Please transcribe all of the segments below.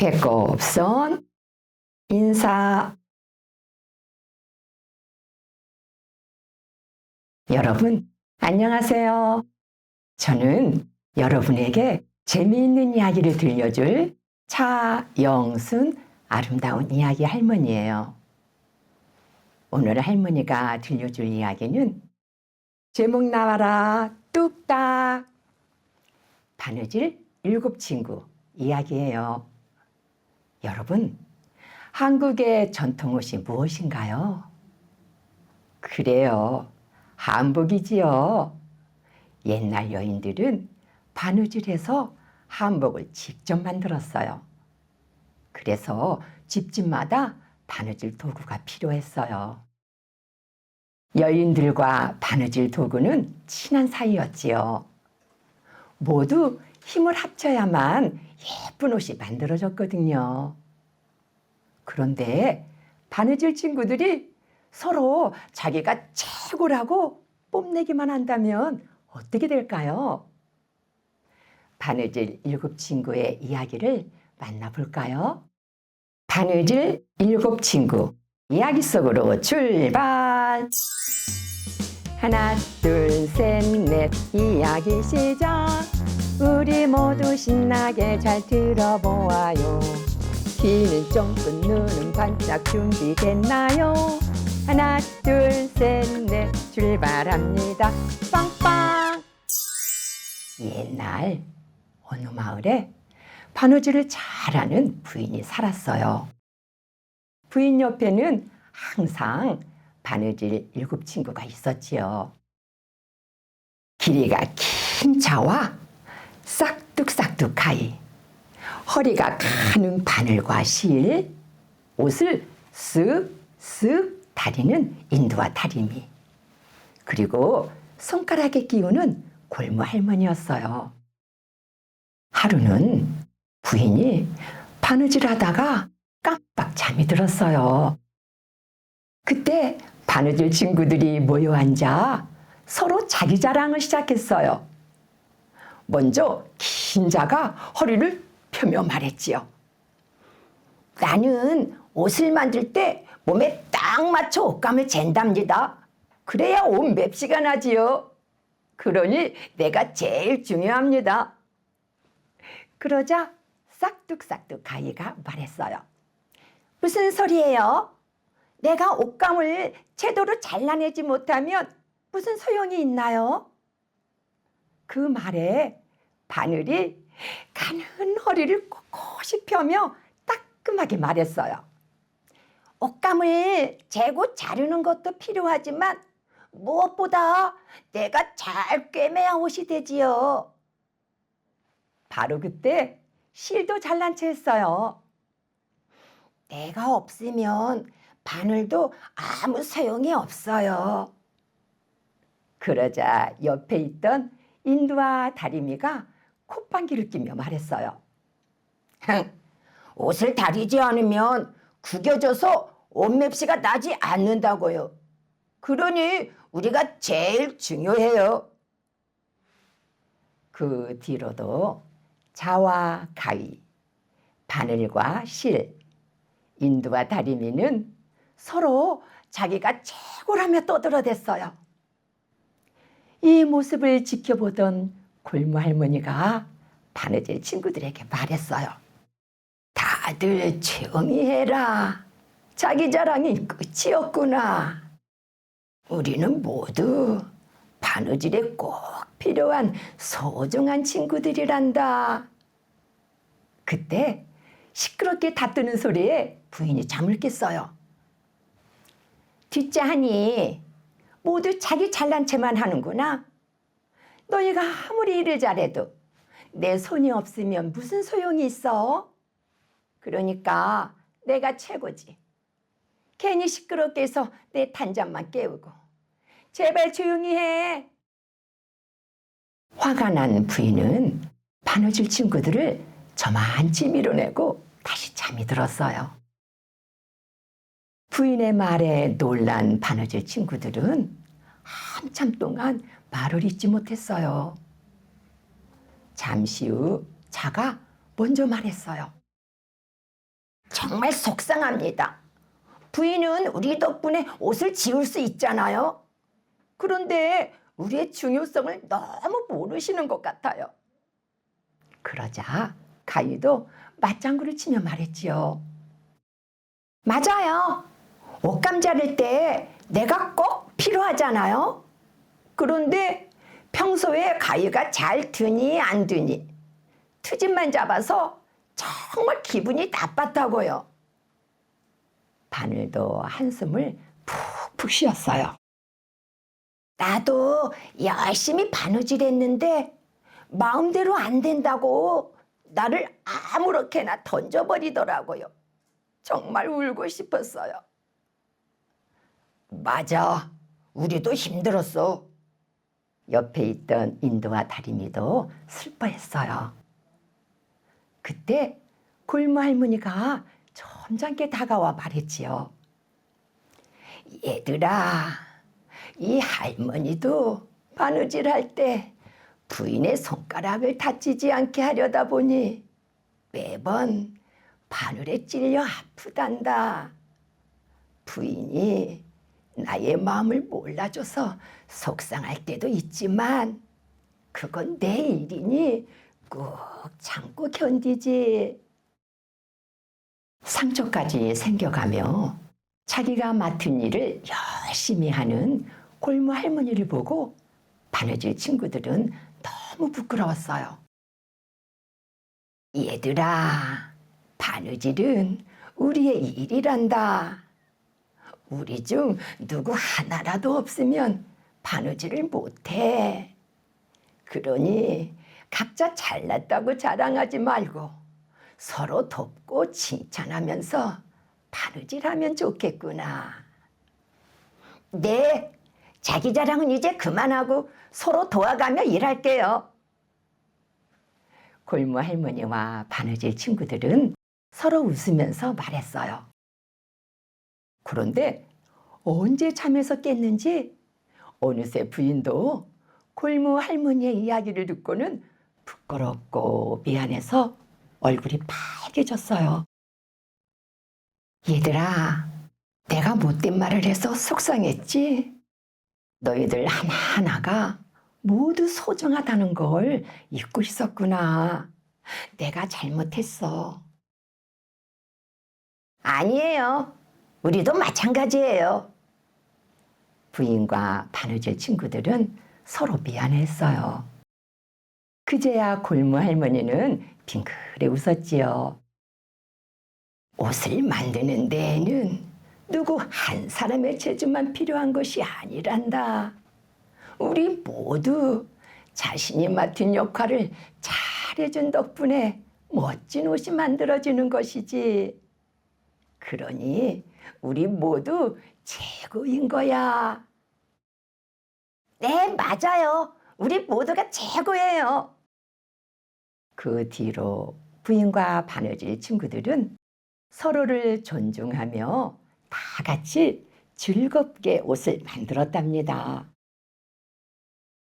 배꼽손 인사. 여러분, 안녕하세요. 저는 여러분에게 재미있는 이야기를 들려줄 차영순 아름다운 이야기 할머니예요. 오늘 할머니가 들려줄 이야기는 제목 나와라 뚝딱 바느질 7친구 이야기예요. 여러분, 한국의 전통옷이 무엇인가요? 그래요, 한복이지요. 옛날 여인들은 바느질해서 한복을 직접 만들었어요. 그래서 집집마다 바느질 도구가 필요했어요. 여인들과 바느질 도구는 친한 사이였지요. 모두 힘을 합쳐야만 예쁜 옷이 만들어졌거든요. 그런데 바느질 친구들이 서로 자기가 최고라고 뽐내기만 한다면 어떻게 될까요? 바느질 7친구의 이야기를 만나볼까요? 바느질 7친구 이야기 속으로 출발! 하나, 둘, 셋, 넷 이야기 시작! 우리 모두 신나게 잘 들어보아요. 귀는 쫑긋 눈은 반짝 준비됐나요? 하나, 둘, 셋, 넷 출발합니다. 빵빵! 옛날 어느 마을에 바느질을 잘하는 부인이 살았어요. 부인 옆에는 항상 바느질 7친구가 있었지요. 길이가 긴 자와 싹둑싹둑하이, 허리가 가는 바늘과 실, 옷을 쓱쓱 다리는 인두와 다리미, 그리고 손가락에 끼우는 골무 할머니였어요. 하루는 부인이 바느질하다가 깜빡 잠이 들었어요. 그때 바느질 친구들이 모여 앉아 서로 자기 자랑을 시작했어요. 먼저 긴 자가 허리를 펴며 말했지요. 나는 옷을 만들 때 몸에 딱 맞춰 옷감을 잰답니다. 그래야 옷 맵시가 나지요. 그러니 내가 제일 중요합니다. 그러자 싹둑싹둑 가이가 말했어요. 무슨 소리예요? 내가 옷감을 제대로 잘라내지 못하면 무슨 소용이 있나요? 그 말에 바늘이 가는 허리를 꼿꼿이 펴며 따끔하게 말했어요. 옷감을 재고 자르는 것도 필요하지만 무엇보다 내가 잘 꿰매야 옷이 되지요. 바로 그때 실도 잘난 체 했어요. 내가 없으면 바늘도 아무 소용이 없어요. 그러자 옆에 있던 인두와 다리미가 콧방귀를 뀌며 말했어요. 옷을 다리지 않으면 구겨져서 옷맵시가 나지 않는다고요. 그러니 우리가 제일 중요해요. 그 뒤로도 자와 가위, 바늘과 실, 인두와 다리미는 서로 자기가 최고라며 떠들어댔어요. 이 모습을 지켜보던 골무 할머니가 바느질 친구들에게 말했어요. 다들 조용히 해라. 자기 자랑이 끝이 없구나. 우리는 모두 바느질에 꼭 필요한 소중한 친구들이란다. 그때 시끄럽게 다투는 소리에 부인이 잠을 깼어요. 듣자 하니 모두 자기 잘난 체만 하는구나. 너희가 아무리 일을 잘해도 내 손이 없으면 무슨 소용이 있어? 그러니까 내가 최고지. 괜히 시끄럽게 해서 내 단잠만 깨우고. 제발 조용히 해. 화가 난 부인은 바느질 친구들을 저만치 밀어내고 다시 잠이 들었어요. 부인의 말에 놀란 바느질 친구들은 한참 동안 말을 잇지 못했어요. 잠시 후 자가 먼저 말했어요. 정말 속상합니다. 부인은 우리 덕분에 옷을 지을 수 있잖아요. 그런데 우리의 중요성을 너무 모르시는 것 같아요. 그러자 가위도 맞장구를 치며 말했지요. 맞아요. 옷감 자를 때 내가 꼭 필요하잖아요. 그런데 평소에 가위가 잘 드니 안 드니 트집만 잡아서 정말 기분이 나빴다고요. 바늘도 한숨을 푹푹 쉬었어요. 나도 열심히 바느질했는데 마음대로 안 된다고 나를 아무렇게나 던져버리더라고요. 정말 울고 싶었어요. 맞아, 우리도 힘들었어. 옆에 있던 인도와 다리미도 슬퍼했어요. 그때 골무 할머니가 점잖게 다가와 말했지요. 얘들아, 이 할머니도 바느질할 때 부인의 손가락을 다치지 않게 하려다 보니 매번 바늘에 찔려 아프단다. 부인이 나의 마음을 몰라줘서 속상할 때도 있지만 그건 내 일이니 꾹 참고 견디지. 상처까지 생겨가며 자기가 맡은 일을 열심히 하는 골무 할머니를 보고 바느질 친구들은 너무 부끄러웠어요. 얘들아, 바느질은 우리의 일이란다. 우리 중 누구 하나라도 없으면 바느질을 못해. 그러니 각자 잘났다고 자랑하지 말고 서로 돕고 칭찬하면서 바느질하면 좋겠구나. 네, 자기 자랑은 이제 그만하고 서로 도와가며 일할게요. 골무 할머니와 바느질 친구들은 서로 웃으면서 말했어요. 그런데 언제 잠에서 깼는지 어느새 부인도 골무 할머니의 이야기를 듣고는 부끄럽고 미안해서 얼굴이 빨개졌어요. 얘들아, 내가 못된 말을 해서 속상했지? 너희들 하나하나가 모두 소중하다는 걸 잊고 있었구나. 내가 잘못했어. 아니에요. 우리도 마찬가지예요. 부인과 바느질 친구들은 서로 미안했어요. 그제야 골무 할머니는 빙그레 웃었지요. 옷을 만드는 데에는 누구 한 사람의 재주만 필요한 것이 아니란다. 우리 모두 자신이 맡은 역할을 잘해준 덕분에 멋진 옷이 만들어지는 것이지. 그러니 우리 모두 최고인 거야. 네, 맞아요. 우리 모두가 최고예요. 그 뒤로 부인과 바느질 친구들은 서로를 존중하며 다 같이 즐겁게 옷을 만들었답니다.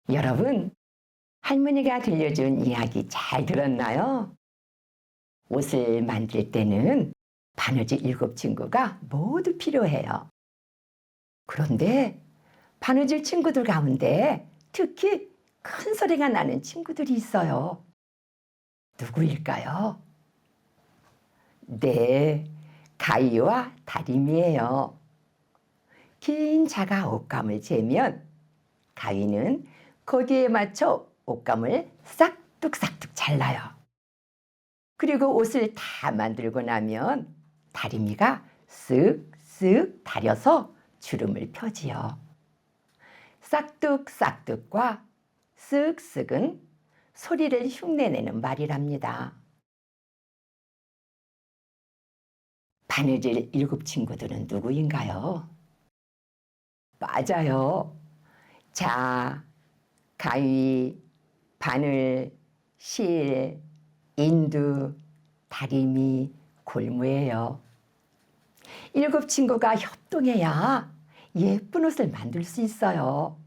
여러분, 할머니가 들려준 이야기 잘 들었나요? 옷을 만들 때는 바느질 7친구가 모두 필요해요. 그런데 바느질 친구들 가운데 특히 큰 소리가 나는 친구들이 있어요. 누구일까요? 네, 가위와 다림이에요. 긴 자가 옷감을 재면 가위는 거기에 맞춰 옷감을 싹둑싹둑 잘라요. 그리고 옷을 다 만들고 나면 다림이가 쓱쓱 다려서 주름을 펴지요. 싹둑싹둑과 쓱쓱은 소리를 흉내내는 말이랍니다. 바느질 7친구들은 누구인가요? 맞아요. 자, 가위, 바늘, 실, 인두, 다리미, 골무예요. 7친구가 협동해야 예쁜 옷을 만들 수 있어요.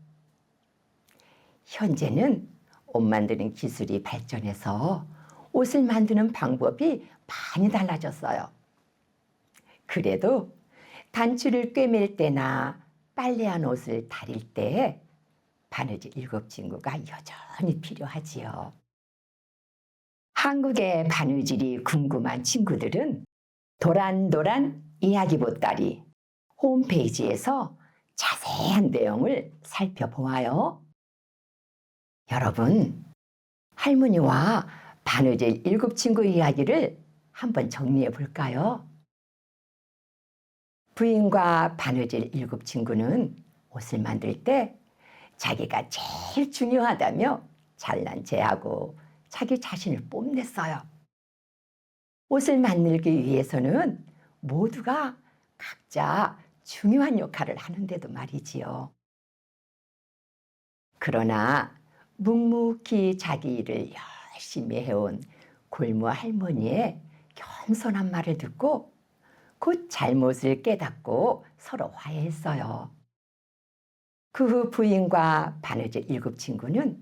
현재는 옷 만드는 기술이 발전해서 옷을 만드는 방법이 많이 달라졌어요. 그래도 단추를 꿰맬 때나 빨래한 옷을 다릴 때 바느질 7친구가 여전히 필요하지요. 한국의 바느질이 궁금한 친구들은 도란도란 이야기 보따리 홈페이지에서 자세한 내용을 살펴보아요. 여러분, 할머니와 바느질 7친구 이야기를 한번 정리해 볼까요? 부인과 바느질 7친구는 옷을 만들 때 자기가 제일 중요하다며 잘난 체하고 자기 자신을 뽐냈어요. 옷을 만들기 위해서는 모두가 각자 중요한 역할을 하는데도 말이지요. 그러나 묵묵히 자기 일을 열심히 해온 골무 할머니의 겸손한 말을 듣고 곧 잘못을 깨닫고 서로 화해했어요. 그 후 부인과 바느질 7친구는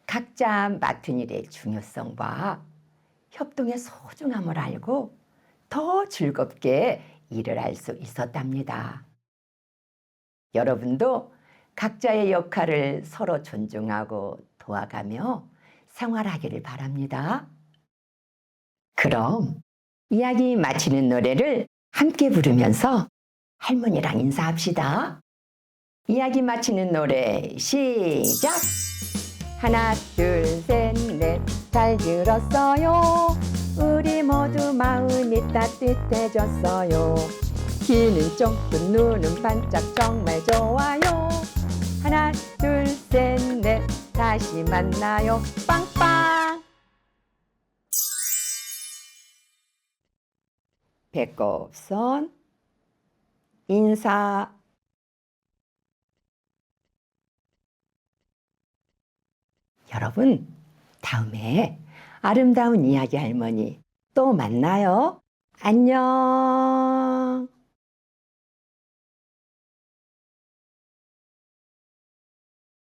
각자 맡은 일의 중요성과 협동의 소중함을 알고 더 즐겁게 일을 할 수 있었답니다. 여러분도 각자의 역할을 서로 존중하고 도와가며 생활하기를 바랍니다. 그럼 이야기 마치는 노래를 함께 부르면서 할머니랑 인사합시다. 이야기 마치는 노래 시작! 하나 둘 셋 넷 잘 들었어요. 우리 모두 마음이 따뜻해졌어요. 귀는 쫑긋 눈은 반짝 정말 좋아요. 하나 둘 셋 넷 다시 만나요. 빵빵. 배꼽손 인사. 여러분, 다음에 아름다운 이야기 할머니 또 만나요. 안녕.